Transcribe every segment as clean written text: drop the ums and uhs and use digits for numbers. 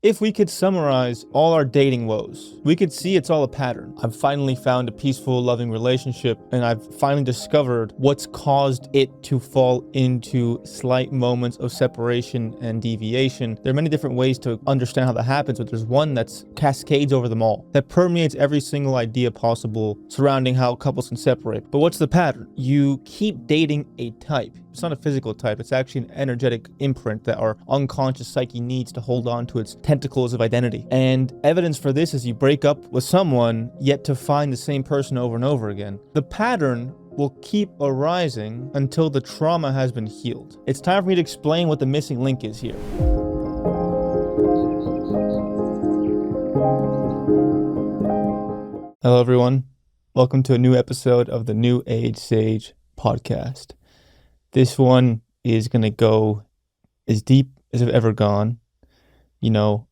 If we could summarize all our dating woes, we could see it's all a pattern. I've finally found a peaceful, loving relationship, and I've finally discovered what's caused it to fall into slight moments of separation and deviation. There are many different ways to understand how that happens, but there's one that's cascades over them all, that permeates every single idea possible surrounding how couples can separate. But what's the pattern? You keep dating a type. It's not a physical type, it's actually an energetic imprint that our unconscious psyche needs to hold on to its tentacles of identity. And evidence for this is you break up with someone, yet to find the same person over and over again. The pattern will keep arising until the trauma has been healed. It's time for me to explain what the missing link is here. Hello everyone, welcome to a new episode of the New Age Sage podcast. This one is going to go as deep as I've ever gone. You know,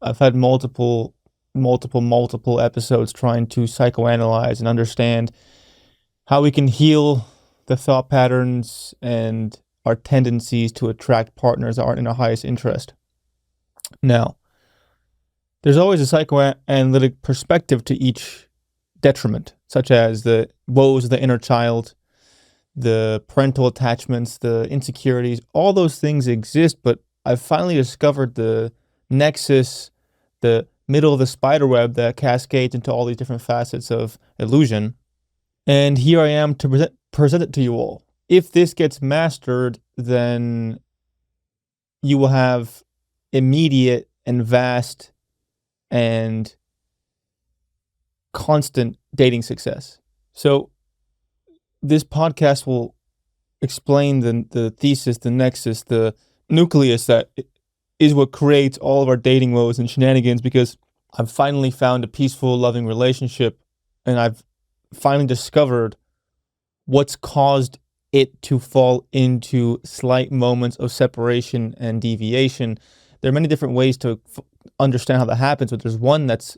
I've had multiple episodes trying to psychoanalyze and understand how we can heal the thought patterns and our tendencies to attract partners that aren't in our highest interest. Now, there's always a psychoanalytic perspective to each detriment, such as the woes of the inner child, the parental attachments, the insecurities, all those things exist, but I've finally discovered the nexus, the middle of the spider web that cascades into all these different facets of illusion. And here I am to present it to you all. If this gets mastered, then you will have immediate and vast and constant dating success. So this podcast will explain the thesis, the nexus, the nucleus that is what creates all of our dating woes and shenanigans, because I've finally found a peaceful, loving relationship, and I've finally discovered what's caused it to fall into slight moments of separation and deviation. There are many different ways to understand how that happens, but there's one that's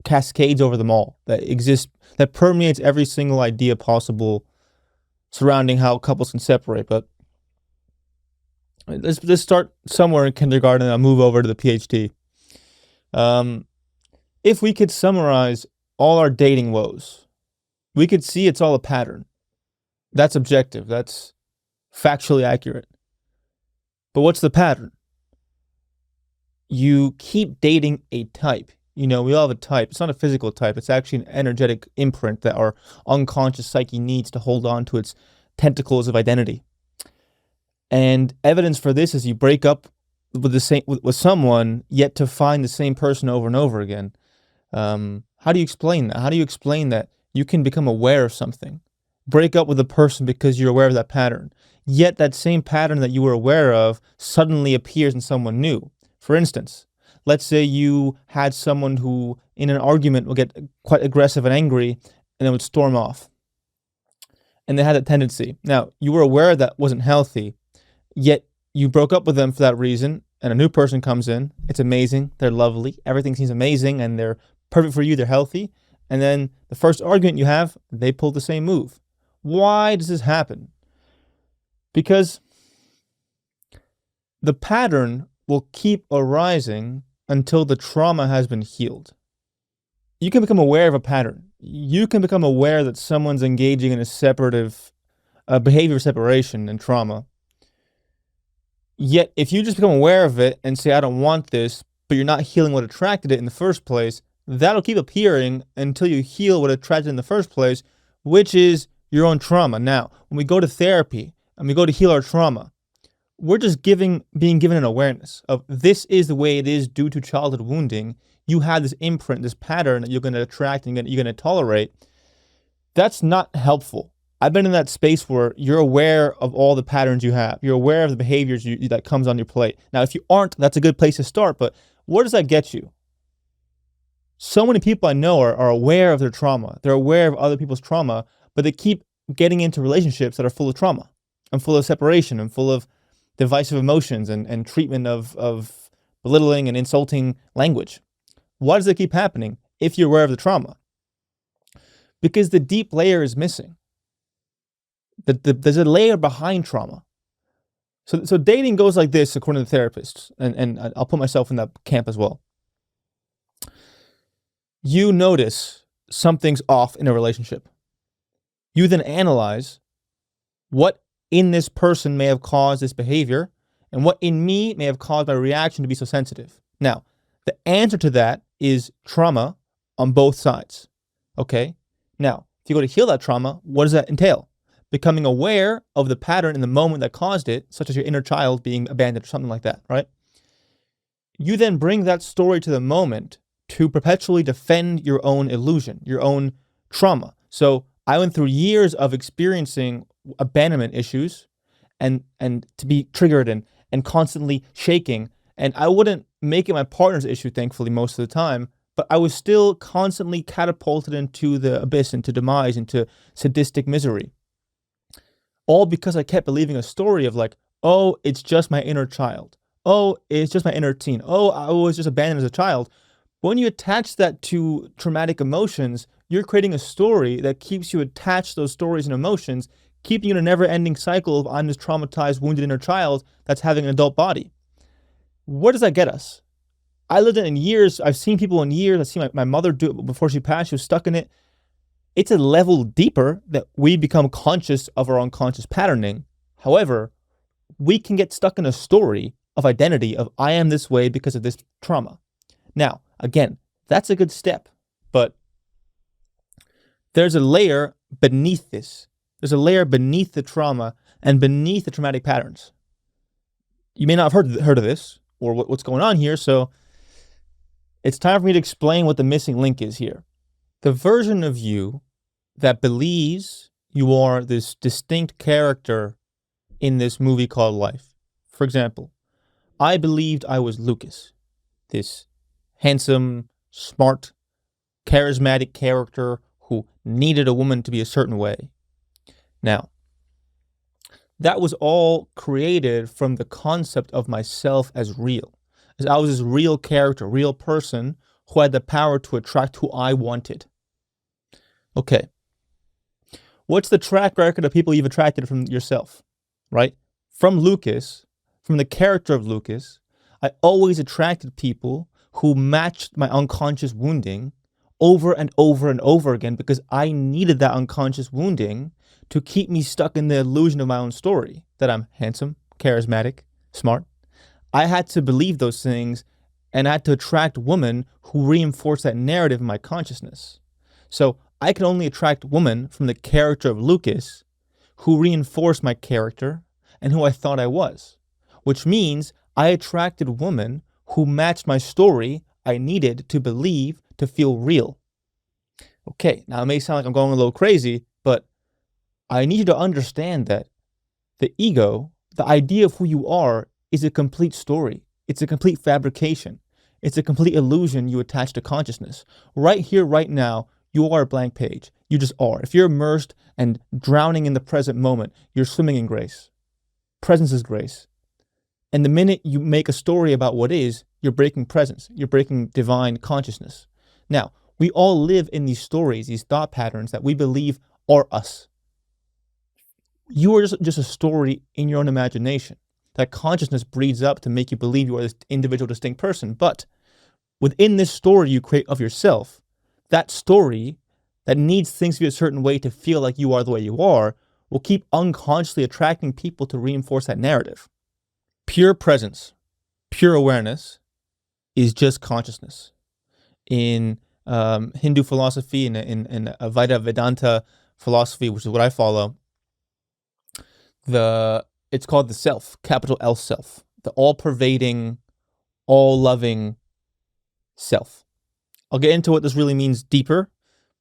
cascades over them all, that exists, that permeates every single idea possible surrounding how couples can separate. But let's start somewhere in kindergarten and I'll move over to the PhD. If we could summarize all our dating woes, we could see it's all a pattern. That's objective. That's factually accurate. But what's the pattern? You keep dating a type. You know, we all have a type. It's not a physical type. It's actually an energetic imprint that our unconscious psyche needs to hold on to its tentacles of identity. And evidence for this is you break up with someone, yet to find the same person over and over again. How do you explain that? How do you explain that you can become aware of something? Break up with a person because you're aware of that pattern, yet that same pattern that you were aware of suddenly appears in someone new. For instance, let's say you had someone who, in an argument, will get quite aggressive and angry, and then would storm off. And they had that tendency. Now, you were aware that wasn't healthy, yet you broke up with them for that reason, and a new person comes in. It's amazing. They're lovely. Everything seems amazing, and they're perfect for you. They're healthy. And then the first argument you have, they pull the same move. Why does this happen? Because the pattern will keep arising until the trauma has been healed. You can become aware of a pattern. You can become aware that someone's engaging in a separative behavior separation and trauma. Yet, if you just become aware of it and say, I don't want this, but you're not healing what attracted it in the first place, that'll keep appearing until you heal what attracted it in the first place, which is your own trauma. Now, when we go to therapy and we go to heal our trauma, we're just being given an awareness of this is the way it is due to childhood wounding. You have this imprint, this pattern that you're going to attract and you're going to tolerate. That's not helpful. I've been in that space where you're aware of all the patterns you have. You're aware of the behaviors that comes on your plate. Now, if you aren't, that's a good place to start, but where does that get you? So many people I know are aware of their trauma. They're aware of other people's trauma, but they keep getting into relationships that are full of trauma and full of separation and full of divisive emotions and treatment of belittling and insulting language. Why does it keep happening if you're aware of the trauma? Because the deep layer is missing. There's a layer behind trauma. So dating goes like this, according to therapists, and I'll put myself in that camp as well. You notice something's off in a relationship. You then analyze what in this person may have caused this behavior and what in me may have caused my reaction to be so sensitive. Now, the answer to that is trauma on both sides. Okay? Now, if you go to heal that trauma, what does that entail? Becoming aware of the pattern in the moment that caused it, such as your inner child being abandoned or something like that, right? You then bring that story to the moment to perpetually defend your own illusion, your own trauma. So I went through years of experiencing abandonment issues and to be triggered and constantly shaking. And I wouldn't make it my partner's issue, thankfully, most of the time, but I was still constantly catapulted into the abyss, into demise, into sadistic misery. All because I kept believing a story of like, oh, it's just my inner child. Oh, it's just my inner teen. Oh, I was just abandoned as a child. But when you attach that to traumatic emotions, you're creating a story that keeps you attached to those stories and emotions, keeping you in a never-ending cycle of I'm this traumatized, wounded inner child that's having an adult body. Where does that get us? I lived in years. I've seen people in years. I've seen my mother do it before she passed. She was stuck in it. It's a level deeper that we become conscious of our unconscious patterning. However, we can get stuck in a story of identity of I am this way because of this trauma. Now, again, that's a good step, but there's a layer beneath this. There's a layer beneath the trauma and beneath the traumatic patterns. You may not have heard of this or what's going on here, so it's time for me to explain what the missing link is here. The version of you that believes you are this distinct character in this movie called life. For example, I believed I was Lucas, this handsome, smart, charismatic character who needed a woman to be a certain way. Now, that was all created from the concept of myself as real. As I was this real character, real person who had the power to attract who I wanted. Okay. What's the track record of people you've attracted from yourself, right? From Lucas, from the character of Lucas, I always attracted people who matched my unconscious wounding over and over and over again because I needed that unconscious wounding to keep me stuck in the illusion of my own story, that I'm handsome, charismatic, smart. I had to believe those things and I had to attract women who reinforce that narrative in my consciousness. So I could only attract women from the character of Lucas who reinforced my character and who I thought I was, which means I attracted women who matched my story I needed to believe to feel real. Okay, now it may sound like I'm going a little crazy, but I need you to understand that the ego, the idea of who you are, is a complete story. It's a complete fabrication. It's a complete illusion you attach to consciousness. Right here, right now, you are a blank page. You just are. If you're immersed and drowning in the present moment, you're swimming in grace. Presence is grace. And the minute you make a story about what is, you're breaking presence. You're breaking divine consciousness. Now, we all live in these stories, these thought patterns that we believe are us. You are just a story in your own imagination that consciousness breeds up to make you believe you are this individual, distinct person. But within this story you create of yourself, that story that needs things to be a certain way to feel like you are the way you are will keep unconsciously attracting people to reinforce that narrative. Pure presence, pure awareness is just consciousness. In Hindu philosophy, in Advaita Vedanta philosophy, which is what I follow, it's called the self, capital L self, the all-pervading, all-loving self. I'll get into what this really means deeper,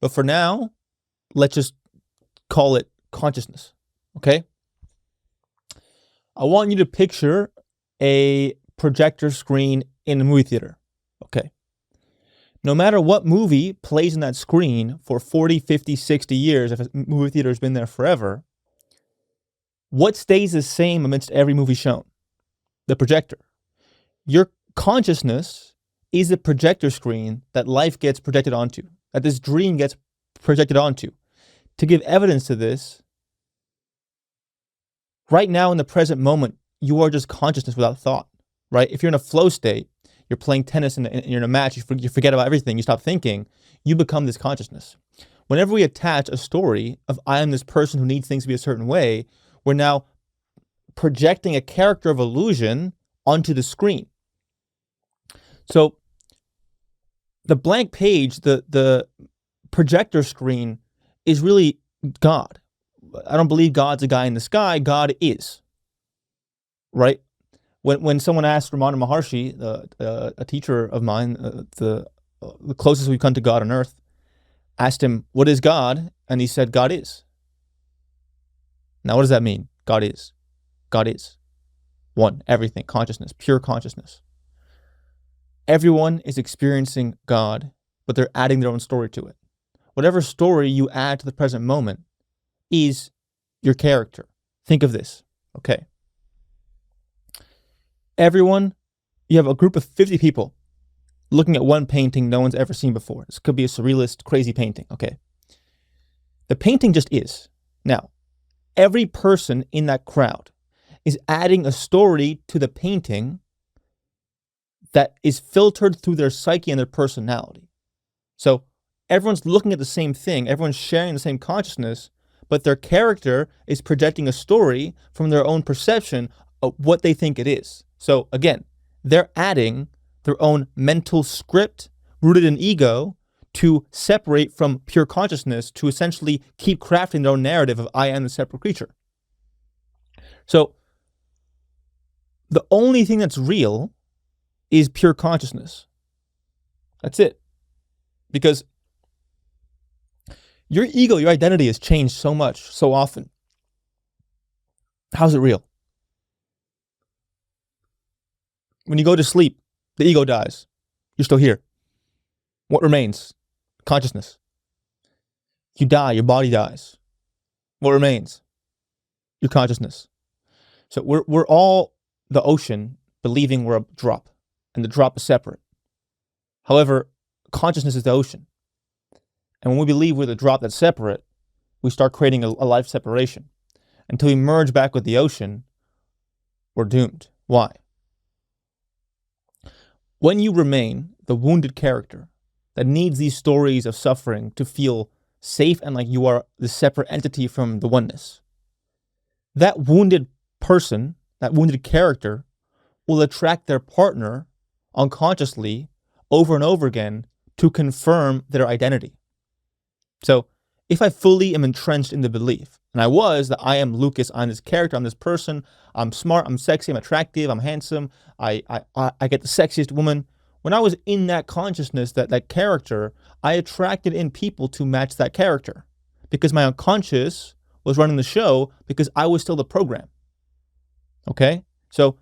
but for now, let's just call it consciousness, okay? I want you to picture a projector screen in a movie theater, okay? No matter what movie plays in that screen for 40, 50, 60 years, if a movie theater has been there forever, what stays the same amidst every movie shown? The projector. Your consciousness is a projector screen that life gets projected onto, that this dream gets projected onto. To give evidence to this, right now in the present moment, you are just consciousness without thought, right? If you're in a flow state, you're playing tennis and you're in a match, you forget about everything, you stop thinking, you become this consciousness. Whenever we attach a story of I am this person who needs things to be a certain way, we're now projecting a character of illusion onto the screen. So the blank page, the projector screen is really God. I don't believe God's a guy in the sky. God is, right? When someone asked Ramana Maharshi, a teacher of mine, the closest we've come to God on earth, asked him, what is God? And he said, God is. Now, what does that mean? God is. God is. One, everything, consciousness, pure consciousness. Everyone is experiencing God, but they're adding their own story to it. Whatever story you add to the present moment is your character. Think of this, okay? Everyone, you have a group of 50 people looking at one painting no one's ever seen before. This could be a surrealist, crazy painting, okay? The painting just is. Now, every person in that crowd is adding a story to the painting that is filtered through their psyche and their personality. So everyone's looking at the same thing, everyone's sharing the same consciousness, but their character is projecting a story from their own perception of what they think it is. So again, they're adding their own mental script rooted in ego to separate from pure consciousness, to essentially keep crafting their own narrative of I am the separate creature. So the only thing that's real is pure consciousness. That's it. Because your ego, your identity has changed so much, so often. How's it real? When you go to sleep, the ego dies. You're still here. What remains? Consciousness. You die, your body dies. What remains? Your consciousness. So we're all the ocean believing we're a drop, and the drop is separate. However, consciousness is the ocean. And when we believe we're the drop that's separate, we start creating a life separation. Until we merge back with the ocean, we're doomed. Why? When you remain the wounded character that needs these stories of suffering to feel safe and like you are the separate entity from the oneness, that wounded person, that wounded character, will attract their partner unconsciously over and over again to confirm their identity. So if I fully am entrenched in the belief, and I was, that I am Lucas, I'm this character, I'm this person, I'm smart, I'm sexy, I'm attractive, I'm handsome, I get the sexiest woman. When I was in that consciousness, that character, I attracted in people to match that character because my unconscious was running the show because I was still the program. Okay? So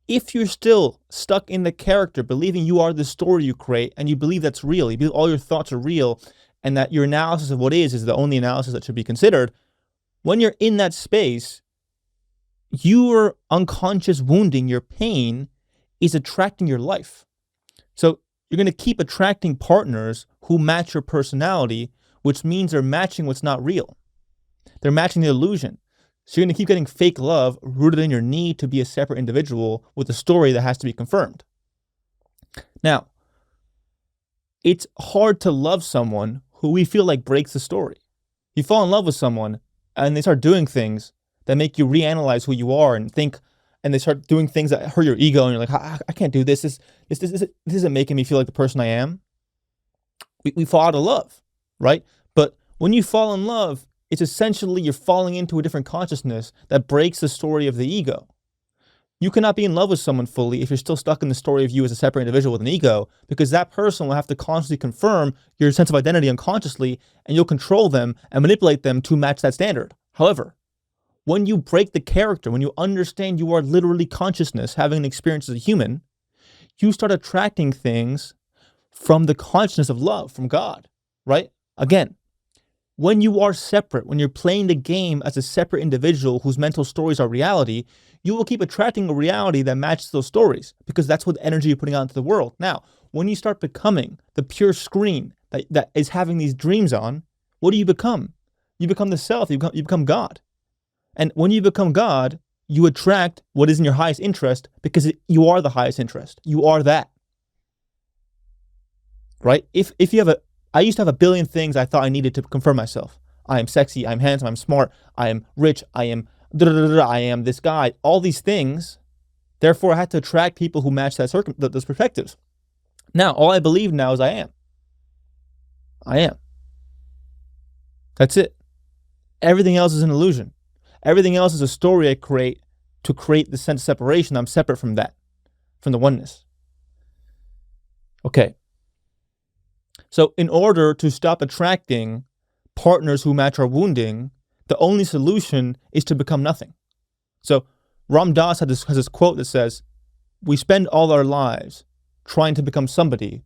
if you're still stuck in the character, believing you are the story you create, and you believe that's real, you believe all your thoughts are real, and that your analysis of what is the only analysis that should be considered, when you're in that space, your unconscious wounding, your pain, is attracting your life. So you're going to keep attracting partners who match your personality, which means they're matching what's not real. They're matching the illusion. So you're going to keep getting fake love rooted in your need to be a separate individual with a story that has to be confirmed. Now, it's hard to love someone who we feel like breaks the story. You fall in love with someone and they start doing things that make you reanalyze who you are and think, and they start doing things that hurt your ego, and you're like, I can't do this. This isn't making me feel like the person I am. We fall out of love, right? But when you fall in love, it's essentially you're falling into a different consciousness that breaks the story of the ego. You cannot be in love with someone fully if you're still stuck in the story of you as a separate individual with an ego, because that person will have to constantly confirm your sense of identity unconsciously, and you'll control them and manipulate them to match that standard. However, when you break the character, when you understand you are literally consciousness having an experience as a human, you start attracting things from the consciousness of love, from God, right? Again, when you are separate, when you're playing the game as a separate individual whose mental stories are reality, you will keep attracting a reality that matches those stories, because that's what energy you're putting out into the world. Now, when you start becoming the pure screen that is having these dreams on, what do you become? You become the self, you become God. And when you become God, You attract what is in your highest interest because you are the highest interest. You are that. Right? If you have I used to have a billion things I thought I needed to confirm myself. I am sexy, I'm handsome, I'm smart, I am rich, I am I am this guy, all these things. Therefore, I had to attract people who match those perspectives. Now, all I believe now is I am. I am. That's it. Everything else is an illusion. Everything else is a story I create to create the sense of separation. I'm separate from that, from the oneness. Okay. So in order to stop attracting partners who match our wounding, the only solution is to become nothing. So Ram Dass has this quote that says, we spend all our lives trying to become somebody,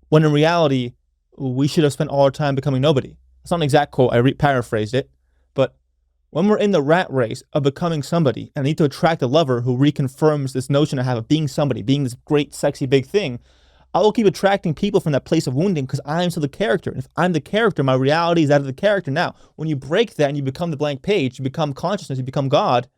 when in reality, we should have spent all our time becoming nobody. It's not an exact quote, I paraphrased it, but when we're in the rat race of becoming somebody, and I need to attract a lover who reconfirms this notion I have of being somebody, being this great, sexy, big thing, I will keep attracting people from that place of wounding because I am still the character. And if I'm the character, my reality is that of the character. Now, when you break that and you become the blank page, you become consciousness, you become God,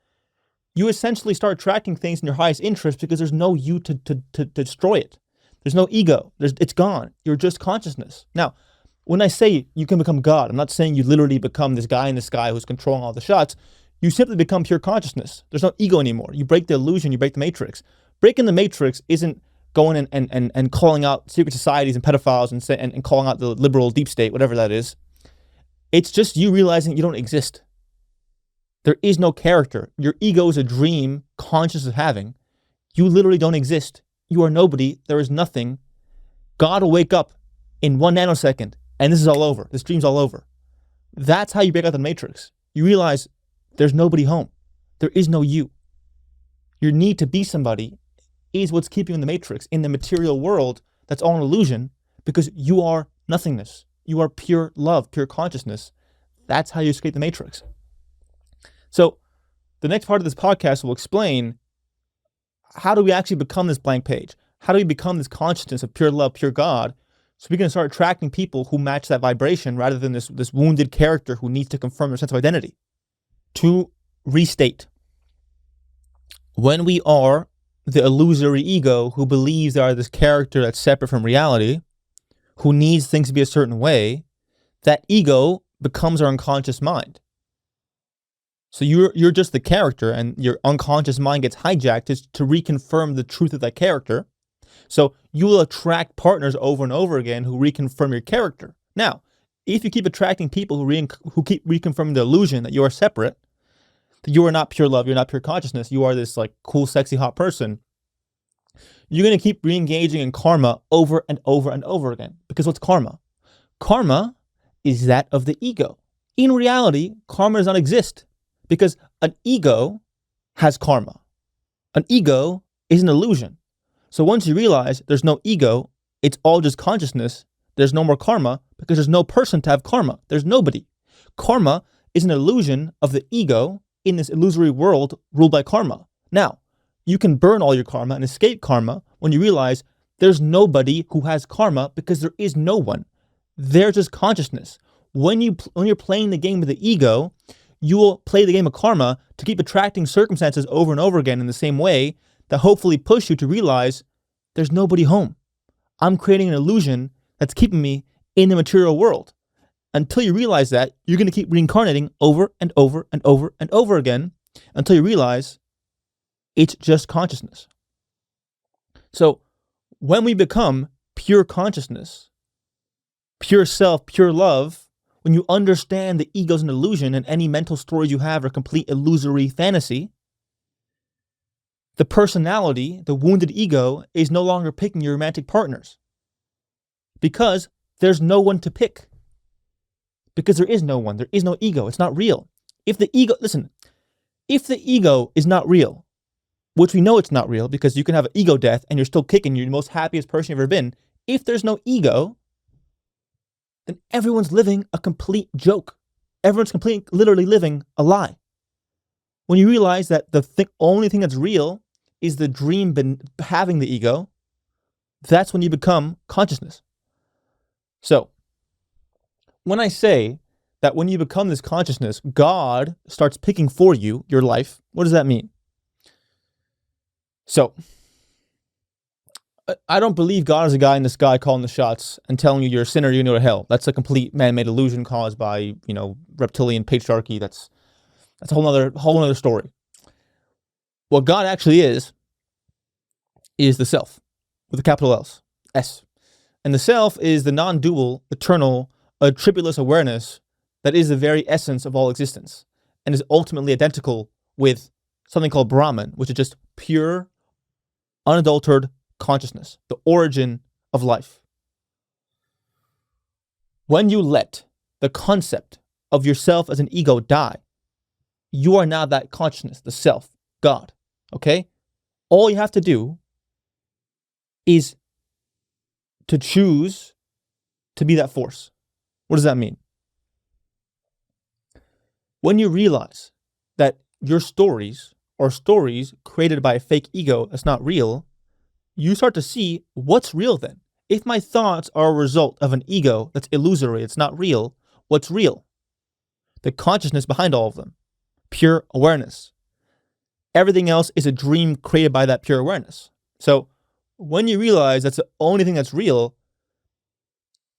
you essentially start attracting things in your highest interest because there's no you to destroy it. There's no ego. It's gone. You're just consciousness. Now, when I say you can become God, I'm not saying you literally become this guy in the sky who's controlling all the shots. You simply become pure consciousness. There's no ego anymore. You break the illusion, you break the matrix. Breaking the matrix isn't going and calling out secret societies and pedophiles and calling out the liberal deep state, whatever that is. It's just you realizing you don't exist. There is no character. Your ego is a dream conscious of having. You literally don't exist. You are nobody. There is nothing. God will wake up in 1 nanosecond and this is all over. This dream's all over. That's how you break out the matrix. You realize there's nobody home. There is no you. Your need to be somebody is what's keeping you in the matrix, in the material world that's all an illusion, because you are nothingness. You are pure love, pure consciousness. That's how you escape the matrix. So the next part of this podcast will explain how do we actually become this blank page? How do we become this consciousness of pure love, pure God, so we can start attracting people who match that vibration rather than this wounded character who needs to confirm their sense of identity. To restate, when we are the illusory ego who believes they are this character that's separate from reality, who needs things to be a certain way, that ego becomes our unconscious mind. So you're just the character and your unconscious mind gets hijacked to reconfirm the truth of that character. So you will attract partners over and over again who reconfirm your character. Now, if you keep attracting people who keep reconfirming the illusion that you are separate, that you are not pure love, you're not pure consciousness, you are this like cool, sexy, hot person, you're going to keep re-engaging in karma over and over and over again. Because what's karma? Karma is that of the ego. In reality, karma does not exist because an ego has karma. An ego is an illusion. So once you realize there's no ego, it's all just consciousness, there's no more karma because there's no person to have karma. There's nobody. Karma is an illusion of the ego in this illusory world ruled by karma. Now, you can burn all your karma and escape karma when you realize there's nobody who has karma because there is no one. They're just consciousness. When you're playing the game with the ego, you will play the game of karma to keep attracting circumstances over and over again in the same way that hopefully push you to realize there's nobody home. I'm creating an illusion that's keeping me in the material world. Until you realize that, you're going to keep reincarnating over and over and over and over again until you realize it's just consciousness. So when we become pure consciousness, pure self, pure love, when you understand the ego's an illusion and any mental stories you have are complete illusory fantasy, the personality, the wounded ego, is no longer picking your romantic partners because there's no one to pick. Because there is no one, there is no ego, it's not real. If the ego is not real, which we know it's not real because you can have an ego death and you're still kicking, you're the most happiest person you've ever been. If there's no ego, then everyone's living a complete joke. Everyone's literally living a lie. When you realize that the only thing that's real is the dream having the ego, that's when you become consciousness. So, when I say that when you become this consciousness, God starts picking for you your life, what does that mean? So I don't believe God is a guy in the sky calling the shots and telling you you're a sinner, you're going to go to hell. That's a complete man-made illusion caused by, reptilian patriarchy. That's a whole other story. What God actually is the self with a capital S. And the self is the non-dual, eternal, attributeless awareness that is the very essence of all existence and is ultimately identical with something called Brahman, which is just pure, unadulterated consciousness, the origin of life. When you let the concept of yourself as an ego die, you are now that consciousness, the self, God, okay? All you have to do is to choose to be that force. What does that mean? When you realize that your stories are stories created by a fake ego that's not real, you start to see what's real then. If my thoughts are a result of an ego that's illusory, it's not real, what's real? The consciousness behind all of them. Pure awareness. Everything else is a dream created by that pure awareness. So when you realize that's the only thing that's real,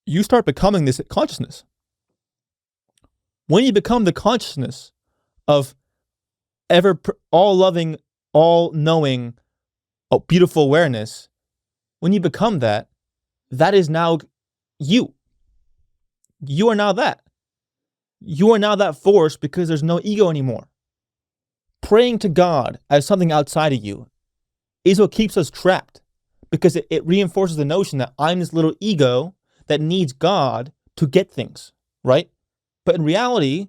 you start becoming this consciousness. When you become the consciousness of all-loving, all-knowing, beautiful awareness, when you become that, that is now you. You are now that. You are now that force because there's no ego anymore. Praying to God as something outside of you is what keeps us trapped, because it reinforces the notion that I'm this little ego that needs God to get things, right? But in reality,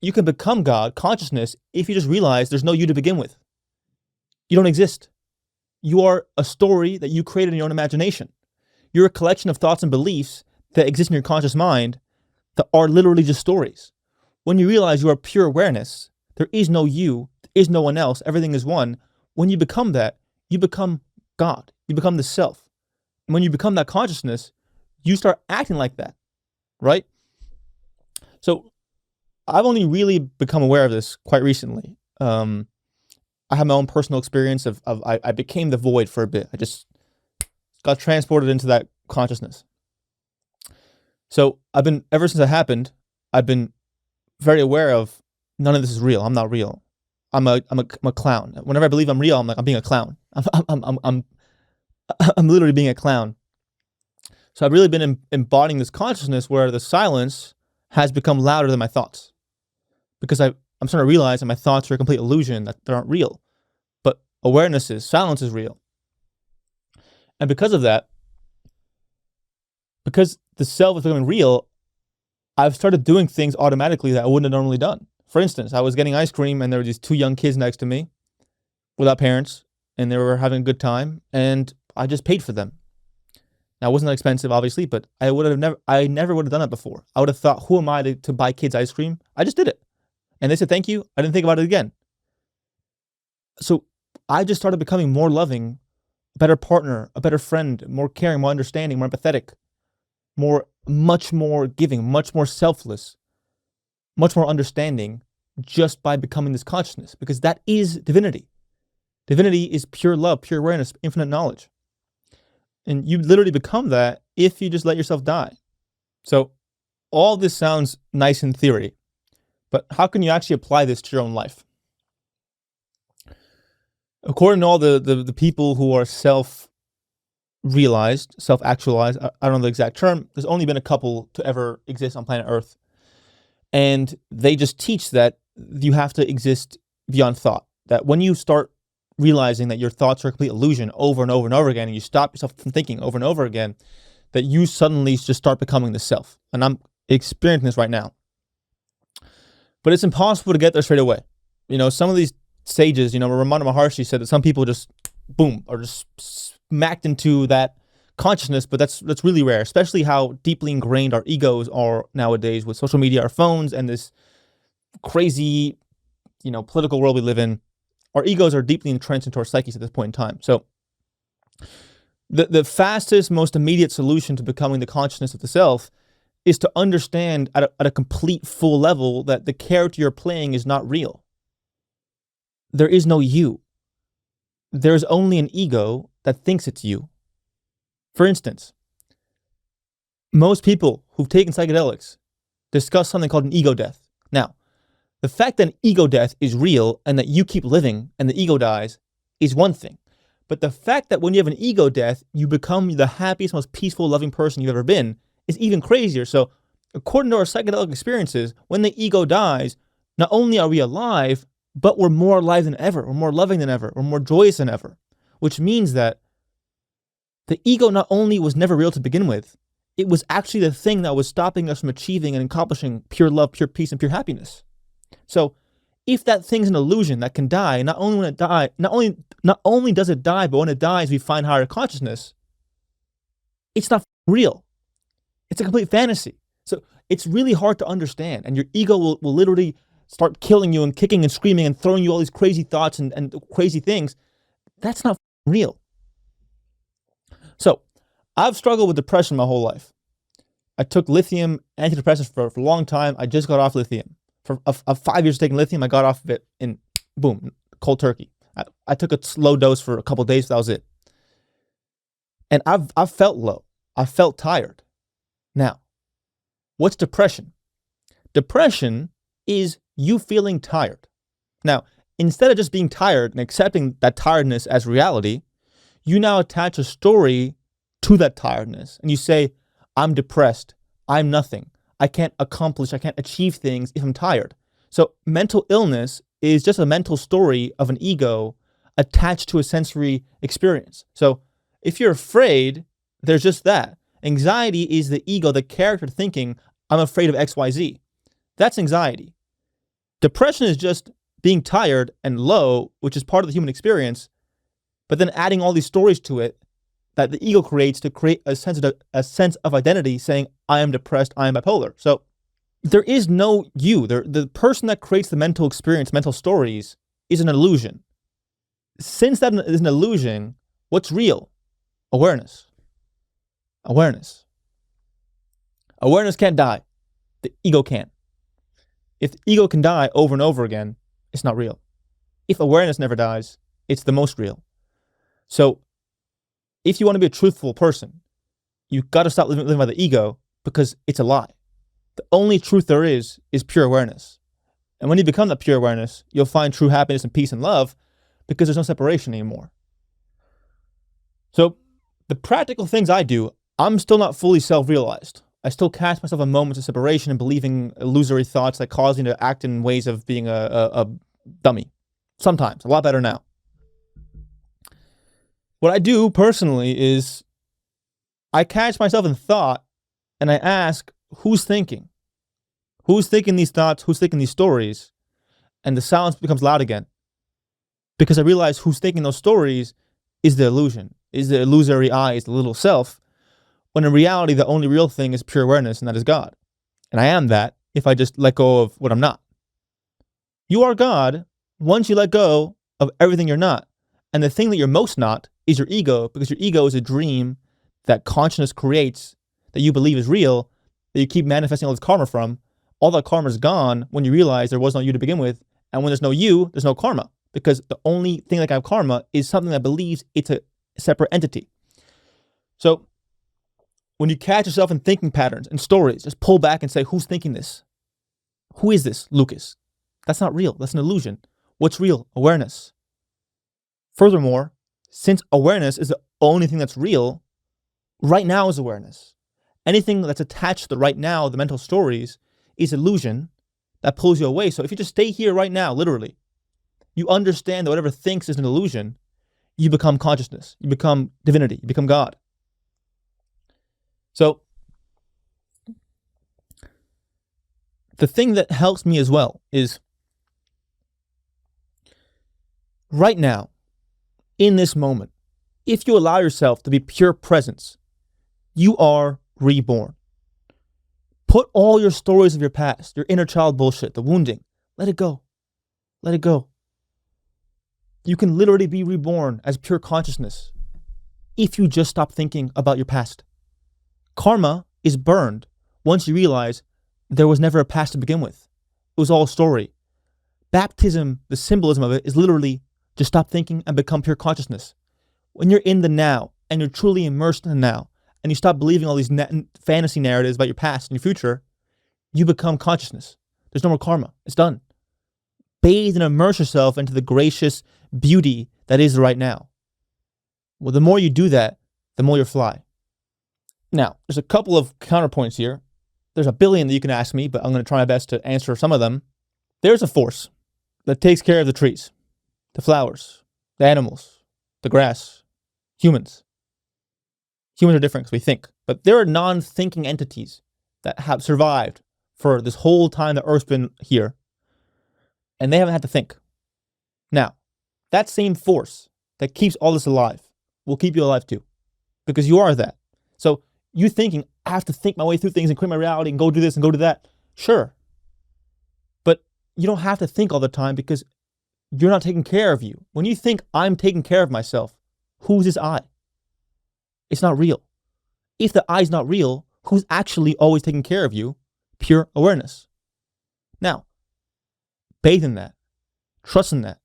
you can become God, consciousness, if you just realize there's no you to begin with. You don't exist. You are a story that you created in your own imagination. You're a collection of thoughts and beliefs that exist in your conscious mind that are literally just stories. When you realize you are pure awareness, there is no you, there is no one else, everything is one. When you become that, you become God. You become the self. And when you become that consciousness, you start acting like that, right? So I've only really become aware of this quite recently. I have my own personal experience of I became the void for a bit. I just got transported into that consciousness. So ever since that happened, I've been very aware of none of this is real. I'm not real. I'm a clown. Whenever I believe I'm real, I'm being a clown. I'm literally being a clown. So I've really been embodying this consciousness where the silence has become louder than my thoughts, because I'm starting to realize that my thoughts are a complete illusion, that they aren't real. But silence is real. And because of that, because the self is becoming real, I've started doing things automatically that I wouldn't have normally done. For instance, I was getting ice cream and there were these two young kids next to me without parents, and they were having a good time, and I just paid for them. Now, it wasn't that expensive, obviously, but I never would have done that before. I would have thought, who am I to buy kids ice cream? I just did it. And they said, thank you. I didn't think about it again. So I just started becoming more loving, a better partner, a better friend, more caring, more understanding, more empathetic, much more giving, much more selfless, much more understanding, just by becoming this consciousness, because that is divinity. Divinity is pure love, pure awareness, infinite knowledge. And you literally become that if you just let yourself die. So all this sounds nice in theory, but how can you actually apply this to your own life? According to all the people who are self-realized, self-actualized, I don't know the exact term, there's only been a couple to ever exist on planet Earth. And they just teach that you have to exist beyond thought. That when you start realizing that your thoughts are a complete illusion over and over and over again, and you stop yourself from thinking over and over again, that you suddenly just start becoming the self. And I'm experiencing this right now. But it's impossible to get there straight away. Some of these sages, Ramana Maharshi said that some people just, boom, are just smacked into that consciousness, but that's really rare, especially how deeply ingrained our egos are nowadays with social media, our phones, and this crazy, political world we live in. Our egos are deeply entrenched into our psyches at this point in time. So the fastest, most immediate solution to becoming the consciousness of the self is to understand at a complete full level that the character you're playing is not real. There is no you. there's only an ego that thinks it's you. For instance, most people who've taken psychedelics discuss something called an ego death. Now, the fact that an ego death is real and that you keep living and the ego dies is one thing. But the fact that when you have an ego death, you become the happiest, most peaceful, loving person you've ever been is even crazier. So, according to our psychedelic experiences, when the ego dies, not only are we alive, but we're more alive than ever. We're more loving than ever. We're more joyous than ever. Which means that the ego not only was never real to begin with, it was actually the thing that was stopping us from achieving and accomplishing pure love, pure peace, and pure happiness. So, if that thing's an illusion that can die, not only does it die, but when it dies, we find higher consciousness. It's not real. It's a complete fantasy. So it's really hard to understand, and your ego will literally start killing you and kicking and screaming and throwing you all these crazy thoughts and crazy things. That's not real. So I've struggled with depression my whole life. I took lithium antidepressants for a long time. I just got off lithium. For 5 years taking lithium, I got off of it in, boom, cold turkey. I took a slow dose for a couple of days, that was it. And I've felt low. I felt tired. Now, what's depression? Depression is you feeling tired. Now, instead of just being tired and accepting that tiredness as reality, you now attach a story to that tiredness. And you say, I'm depressed. I'm nothing. I can't accomplish, I can't achieve things if I'm tired. So mental illness is just a mental story of an ego attached to a sensory experience. So if you're afraid, there's just that. Anxiety is the ego, the character thinking, I'm afraid of XYZ. That's anxiety. Depression is just being tired and low, which is part of the human experience, but then adding all these stories to it that the ego creates to create a sense of identity, saying, I am depressed, I am bipolar. So there is no you. The person that creates the mental experience, mental stories, is an illusion. Since that is an illusion, what's real? Awareness. Awareness. Awareness can't die. The ego can't. If the ego can die over and over again, it's not real. If awareness never dies, it's the most real. So if you want to be a truthful person, you've got to stop living by the ego because it's a lie. The only truth there is pure awareness. And when you become that pure awareness, you'll find true happiness and peace and love because there's no separation anymore. So the practical things I do, I'm still not fully self-realized. I still catch myself in moments of separation and believing illusory thoughts that cause me to act in ways of being a dummy. Sometimes, a lot better now. What I do personally is I catch myself in thought and I ask, who's thinking? Who's thinking these thoughts? Who's thinking these stories? And the silence becomes loud again. Because I realize who's thinking those stories is the illusion, is the illusory I, is the little self, when in reality, the only real thing is pure awareness, and that is God. And I am that if I just let go of what I'm not. You are God once you let go of everything you're not. And the thing that you're most not is your ego, because your ego is a dream that consciousness creates that you believe is real, that you keep manifesting all this karma from. All that karma is gone when you realize there was no you to begin with. And when there's no you, there's no karma, because the only thing that can have karma is something that believes it's a separate entity. So when you catch yourself in thinking patterns and stories, just pull back and say, who's thinking this? Who is this, Lucas? That's not real. That's an illusion. What's real? Awareness. Furthermore, since awareness is the only thing that's real, right now is awareness. Anything that's attached to the right now, the mental stories, is illusion that pulls you away. So if you just stay here right now, literally, you understand that whatever thinks is an illusion, you become consciousness, you become divinity, you become God. So the thing that helps me as well is right now, in this moment, if you allow yourself to be pure presence, you are reborn. Put all your stories of your past, your inner child bullshit, the wounding, let it go. Let it go. You can literally be reborn as pure consciousness if you just stop thinking about your past. Karma is burned once you realize there was never a past to begin with. It was all a story. Baptism, the symbolism of it, is literally Just stop thinking and become pure consciousness. When you're in the now and you're truly immersed in the now, and you stop believing all these fantasy narratives about your past and your future, you become consciousness. There's no more karma. It's done. Bathe and immerse yourself into the gracious beauty that is right now. Well, the more you do that, the more you'll fly. Now, there's a couple of counterpoints here. There's a billion that you can ask me, but I'm going to try my best to answer some of them. There's a force that takes care of the trees, the flowers, the animals, the grass, humans. Humans are different because we think, but there are non-thinking entities that have survived for this whole time the Earth's been here, and they haven't had to think. Now, that same force that keeps all this alive will keep you alive too, because you are that. So you thinking, I have to think my way through things and create my reality and go do this and go do that. Sure. But you don't have to think all the time because you're not taking care of you. When you think I'm taking care of myself, who's this I? It's not real. If the I's not real, who's actually always taking care of you? Pure awareness. Now, bathe in that. Trust in that.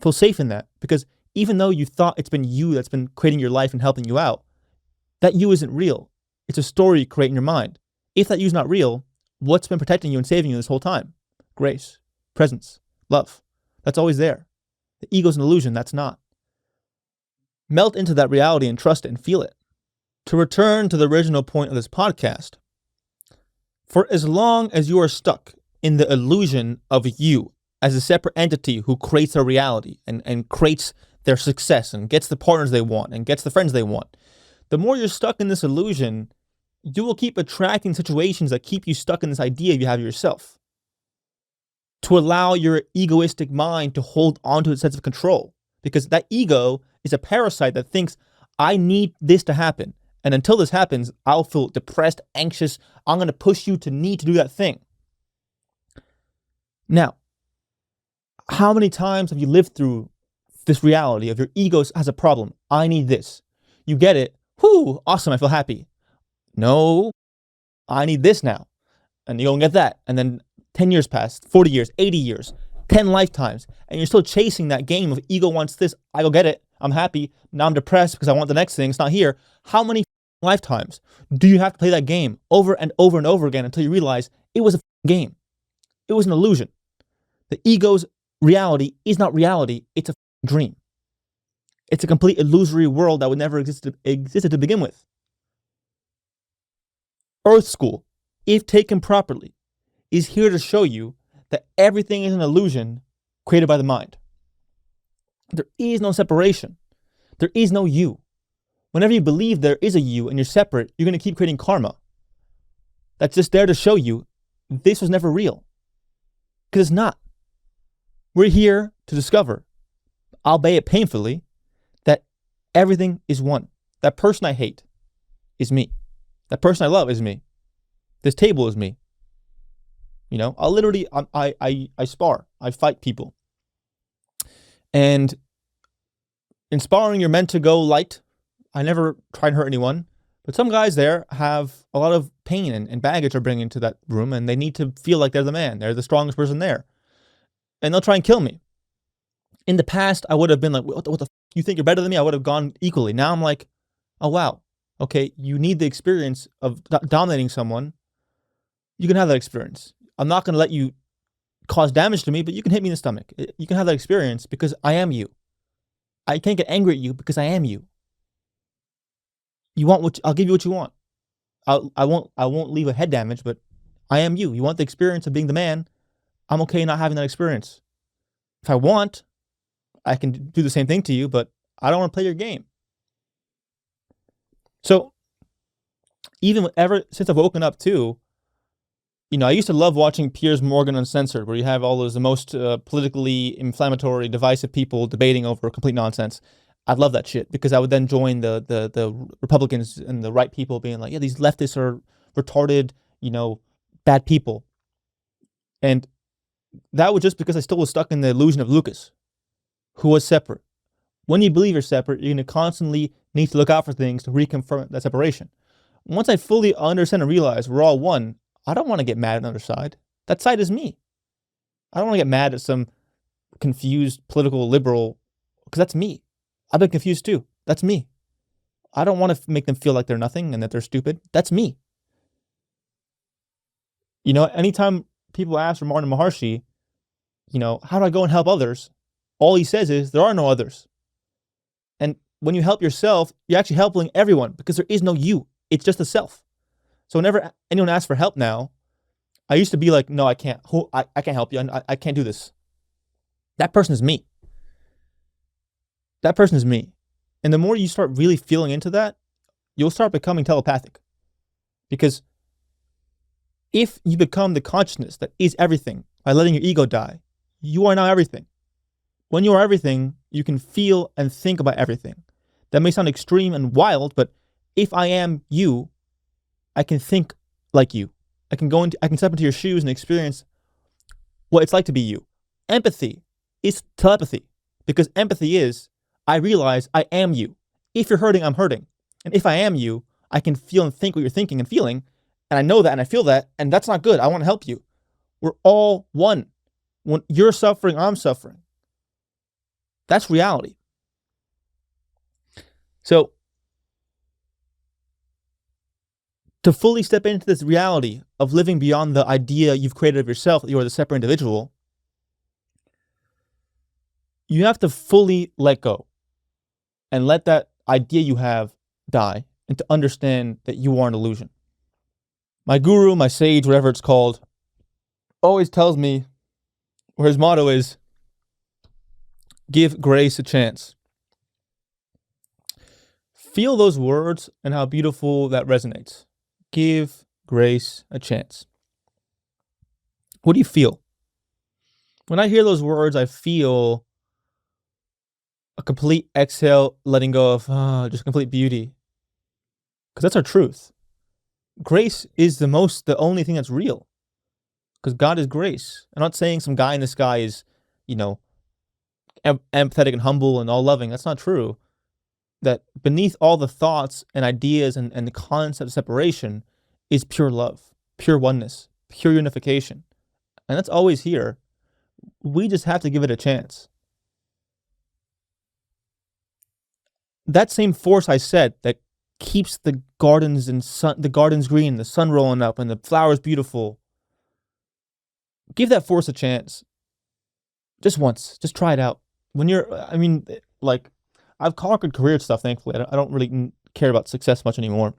Feel safe in that. Because even though you thought it's been you that's been creating your life and helping you out, that you isn't real. It's a story you create in your mind. If that you's not real, what's been protecting you and saving you this whole time? Grace, presence, love. That's always there. The ego's an illusion. That's not. Melt into that reality and trust it and feel it. To return to the original point of this podcast, for as long as you are stuck in the illusion of you as a separate entity who creates a reality and creates their success and gets the partners they want and gets the friends they want, the more you're stuck in this illusion, you will keep attracting situations that keep you stuck in this idea you have of yourself. To allow your egoistic mind to hold on to its sense of control. Because that ego is a parasite that thinks, I need this to happen. And until this happens, I'll feel depressed, anxious. I'm going to push you to need to do that thing. Now, how many times have you lived through this reality of your ego has a problem? I need this. You get it. Whoo, awesome, I feel happy. No, I need this now. And you go and get that. And then 10 years pass, 40 years, 80 years, 10 lifetimes. And you're still chasing that game of ego wants this. I go get it. I'm happy. Now I'm depressed because I want the next thing. It's not here. How many lifetimes do you have to play that game over and over and over again until you realize it was a game? It was an illusion. The ego's reality is not reality. It's a dream. It's a complete illusory world that would never existed to begin with. Earth School, if taken properly, is here to show you that everything is an illusion created by the mind. There is no separation. There is no you. Whenever you believe there is a you and you're separate, you're going to keep creating karma. That's just there to show you this was never real. Because it's not. We're here to discover, albeit painfully, that everything is one. That person I hate is me. That person I love is me. This table is me. You know, I spar. I fight people. And in sparring, you're meant to go light. I never try and hurt anyone. But some guys there have a lot of pain and baggage they're bringing to that room, and they need to feel like they're the man. They're the strongest person there. And they'll try and kill me. In the past, I would have been like, what the you think you're better than me? I would have gone equally. Now I'm like, oh, wow. Okay, you need the experience of dominating someone. You can have that experience. I'm not going to let you cause damage to me, but you can hit me in the stomach. You can have that experience because I am you. I can't get angry at you because I am you. You want what I'll give you what you want. I won't leave a head damage, but I am you. You want the experience of being the man. I'm okay not having that experience. If I want, I can do the same thing to you, but I don't want to play your game. So even ever since I've woken up too, you know, I used to love watching Piers Morgan Uncensored, where you have all those the most politically inflammatory, divisive people debating over complete nonsense. I love that shit because I would then join the Republicans and the right people being like, yeah, these leftists are retarded, you know, bad people. And that was just because I still was stuck in the illusion of Lucas, who was separate. When you believe you're separate, you're going to constantly need to look out for things to reconfirm that separation. Once I fully understand and realize we're all one, I don't want to get mad at another side. That side is me. I don't want to get mad at some confused political liberal because that's me. I've been confused too. That's me. I don't want to make them feel like they're nothing and that they're stupid. That's me. Anytime people ask Ramana Maharshi, how do I go and help others? All he says is, there are no others. And when you help yourself, you're actually helping everyone because there is no you. It's just a self. So whenever anyone asks for help now, I used to be like, no, I can't. I can't help you. I can't do this. That person is me. That person is me. And the more you start really feeling into that, you'll start becoming telepathic. Because if you become the consciousness that is everything by letting your ego die, you are now everything. When you are everything, you can feel and think about everything. That may sound extreme and wild, but if I am you, I can think like you. I can step into your shoes and experience what it's like to be you. Empathy is telepathy, because empathy is, I realize I am you. If you're hurting, I'm hurting. And if I am you, I can feel and think what you're thinking and feeling, and I know that and I feel that, and that's not good. I want to help you. We're all one. When you're suffering, I'm suffering. That's reality. So, to fully step into this reality of living beyond the idea you've created of yourself, that you are the separate individual, you have to fully let go and let that idea you have die, and to understand that you are an illusion. My guru, my sage, whatever it's called, always tells me, or his motto is, give grace a chance. Feel those words and how beautiful that resonates. Give grace a chance. What do you feel? When I hear those words, I feel a complete exhale, letting go of just complete beauty. Because that's our truth. Grace is the only thing that's real. Because God is grace. I'm not saying some guy in the sky is, empathetic and humble and all loving. That's not true. That beneath all the thoughts and ideas and the concept of separation is pure love, pure oneness, pure unification. And that's always here. We just have to give it a chance. That same force I said that keeps the gardens green, the sun rolling up, and the flowers beautiful. Give that force a chance. Just once. Just try it out. I've conquered career stuff, thankfully. I don't really care about success much anymore.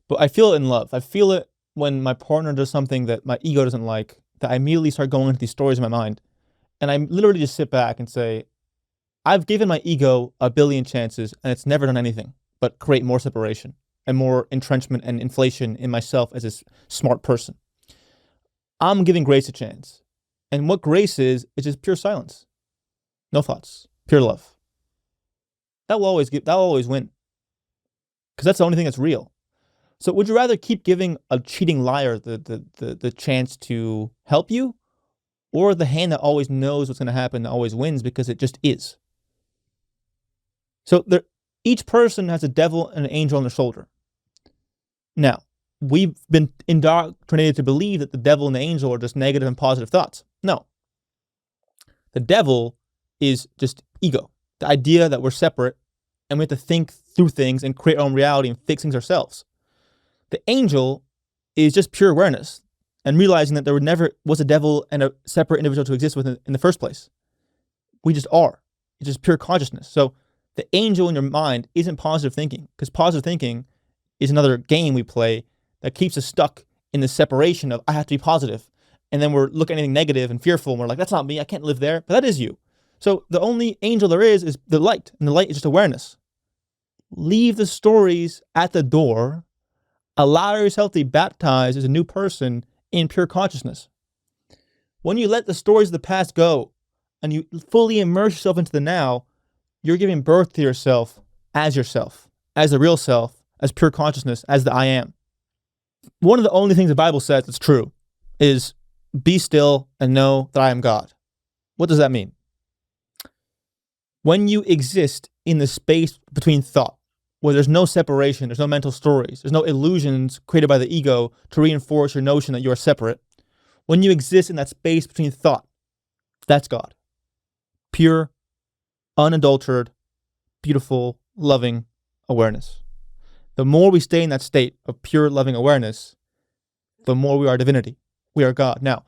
But I feel it in love. I feel it when my partner does something that my ego doesn't like, that I immediately start going into these stories in my mind. And I literally just sit back and say, I've given my ego a billion chances, and it's never done anything but create more separation and more entrenchment and inflation in myself as a smart person. I'm giving grace a chance. And what grace is just pure silence. No thoughts. Pure love. That will always win. Because that's the only thing that's real. So would you rather keep giving a cheating liar the chance to help you, or the hand that always knows what's going to happen, that always wins because it just is? So each person has a devil and an angel on their shoulder. Now, we've been indoctrinated to believe that the devil and the angel are just negative and positive thoughts. No. The devil is just ego. The idea that we're separate and we have to think through things and create our own reality and fix things ourselves. The angel is just pure awareness and realizing that there never was a devil and a separate individual to exist with in the first place. We just are. It's just pure consciousness. So the angel in your mind isn't positive thinking, because positive thinking is another game we play that keeps us stuck in the separation of I have to be positive. And then we're looking at anything negative and fearful, and we're like, that's not me. I can't live there. But that is you. So the only angel there is the light, and the light is just awareness. Leave the stories at the door. Allow yourself to be baptized as a new person in pure consciousness. When you let the stories of the past go and you fully immerse yourself into the now, you're giving birth to yourself, as the real self, as pure consciousness, as the I am. One of the only things the Bible says that's true is be still and know that I am God. What does that mean? When you exist in the space between thought, where there's no separation, there's no mental stories, there's no illusions created by the ego to reinforce your notion that you are separate. When you exist in that space between thought, that's God. Pure unadulterated, beautiful, loving awareness. The more we stay in that state of pure, loving awareness, the more we are divinity. We are God. Now,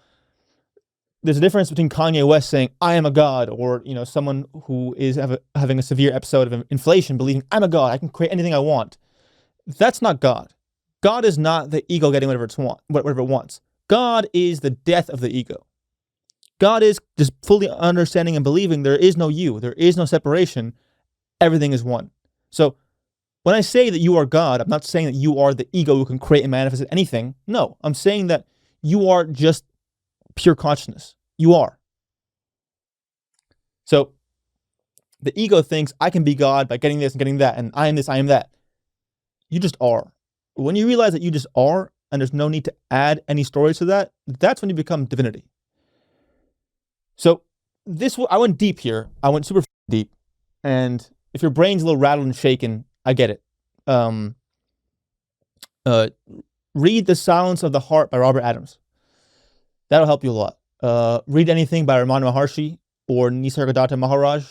there's a difference between Kanye West saying, I am a God, or someone who is having a severe episode of inflation believing, I'm a God, I can create anything I want. That's not God. God is not the ego getting whatever it wants. God is the death of the ego. God is just fully understanding and believing there is no you, there is no separation, everything is one. So when I say that you are God, I'm not saying that you are the ego who can create and manifest anything. No, I'm saying that you are just pure consciousness. You are. So the ego thinks I can be God by getting this and getting that, and I am this, I am that. You just are. When you realize that you just are, and there's no need to add any stories to that, that's when you become divinity. So I went deep here. I went super deep. And if your brain's a little rattled and shaken, I get it. Read The Silence of the Heart by Robert Adams. That'll help you a lot. Read anything by Ramana Maharshi or Nisargadatta Maharaj.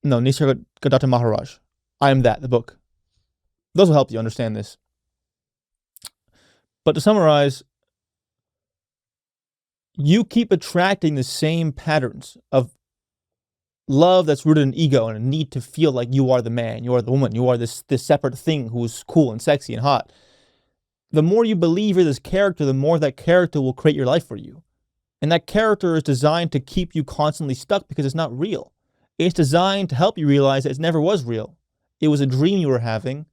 Nisargadatta Maharaj. I Am That, the book. Those will help you understand this. But to summarize, you keep attracting the same patterns of love that's rooted in ego and a need to feel like you are the man, you are the woman, you are this separate thing who's cool and sexy and hot. The more you believe you're this character, the more that character will create your life for you. And that character is designed to keep you constantly stuck because it's not real. It's designed to help you realize that it never was real. It was a dream you were having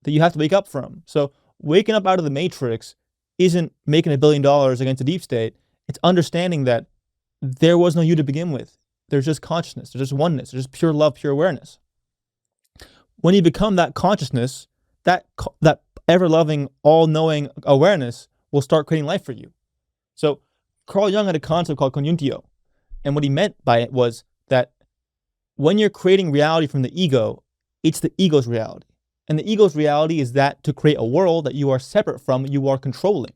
that you have to wake up from. So waking up out of the matrix isn't making $1 billion against the deep state. It's understanding that there was no you to begin with. There's just consciousness. There's just oneness. There's just pure love, pure awareness. When you become that consciousness, that ever-loving, all-knowing awareness will start creating life for you. So Carl Jung had a concept called conjunctio. And what he meant by it was that when you're creating reality from the ego, it's the ego's reality. And the ego's reality is that to create a world that you are separate from, you are controlling.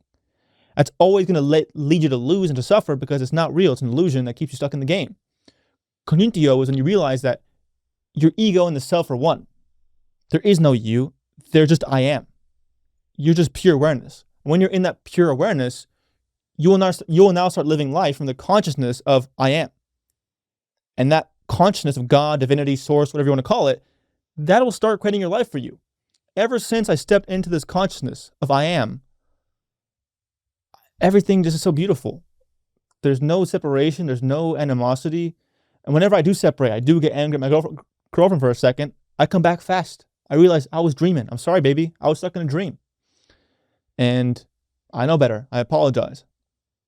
That's always going to lead you to lose and to suffer because it's not real. It's an illusion that keeps you stuck in the game. Conjunctio is when you realize that your ego and the self are one. There is no you. There's just I am. You're just pure awareness. When you're in that pure awareness, you will now start living life from the consciousness of I am. And that consciousness of God, divinity, source, whatever you want to call it, that will start creating your life for you. Ever since I stepped into this consciousness of I am, everything just is so beautiful. There's no separation. There's no animosity. And whenever I do separate, I do get angry at my girlfriend for a second, I come back fast. I realize I was dreaming. I'm sorry, baby. I was stuck in a dream. And I know better. I apologize.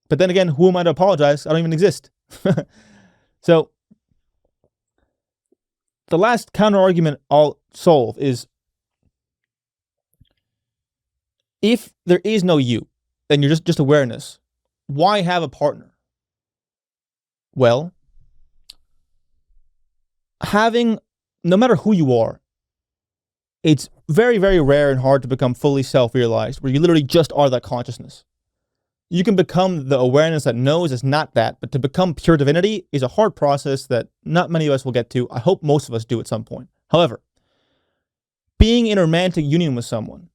But then again, who am I to apologize? I don't even exist. So the last counter argument I'll solve is if there is no you, and you're just awareness, why have a partner? Well, no matter who you are, it's very, very rare and hard to become fully self-realized, where you literally just are that consciousness. You can become the awareness that knows it's not that, but to become pure divinity is a hard process that not many of us will get to. I hope most of us do at some point. However, being in a romantic union with someone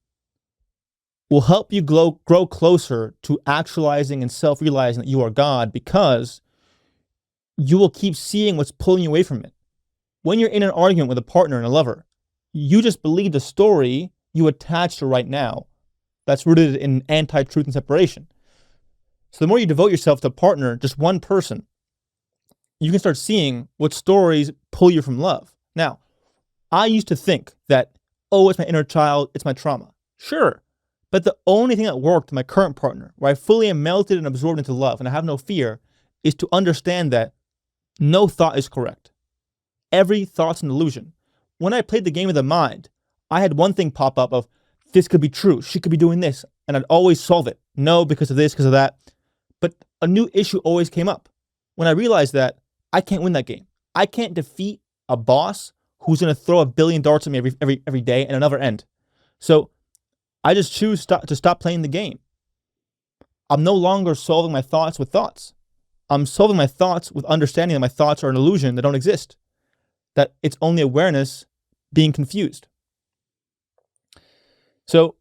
will help you grow closer to actualizing and self-realizing that you are God, because you will keep seeing what's pulling you away from it. When you're in an argument with a partner and a lover, you just believe the story you attach to right now that's rooted in anti-truth and separation. So the more you devote yourself to a partner, just one person, you can start seeing what stories pull you from love. Now, I used to think that, it's my inner child, it's my trauma. Sure. But the only thing that worked with my current partner, where I fully am melted and absorbed into love and I have no fear, is to understand that no thought is correct. Every thought's an illusion. When I played the game of the mind, I had one thing pop up of, this could be true, she could be doing this, and I'd always solve it. No, because of this, because of that. But a new issue always came up. When I realized that I can't win that game. I can't defeat a boss who's going to throw 1 billion darts at me every day and it'll never end. So I just choose to stop playing the game. I'm no longer solving my thoughts with thoughts. I'm solving my thoughts with understanding that my thoughts are an illusion that don't exist, that it's only awareness being confused. So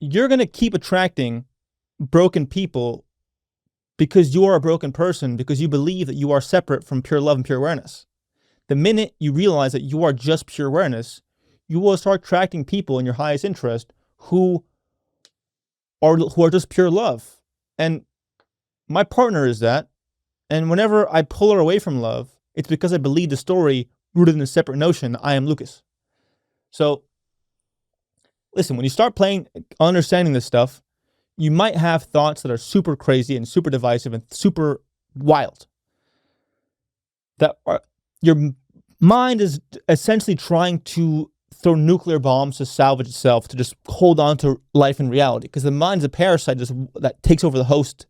you're going to keep attracting broken people because you are a broken person, because you believe that you are separate from pure love and pure awareness. The minute you realize that you are just pure awareness, you will start attracting people in your highest interest who are just pure love. And my partner is that. And whenever I pull her away from love, it's because I believe the story rooted in a separate notion, I am Lucas. So listen, when you start understanding this stuff, you might have thoughts that are super crazy and super divisive and super wild. Your mind is essentially trying to throw nuclear bombs to salvage itself, to just hold on to life and reality. Because the mind's a parasite that takes over the host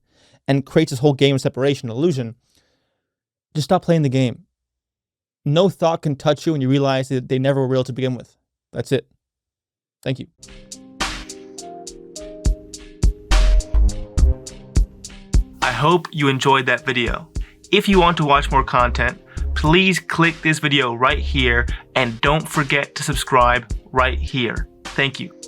and creates this whole game of separation, illusion. Just stop playing the game. No thought can touch you when you realize that they never were real to begin with. That's it. Thank you. I hope you enjoyed that video. If you want to watch more content, please click this video right here and don't forget to subscribe right here. Thank you.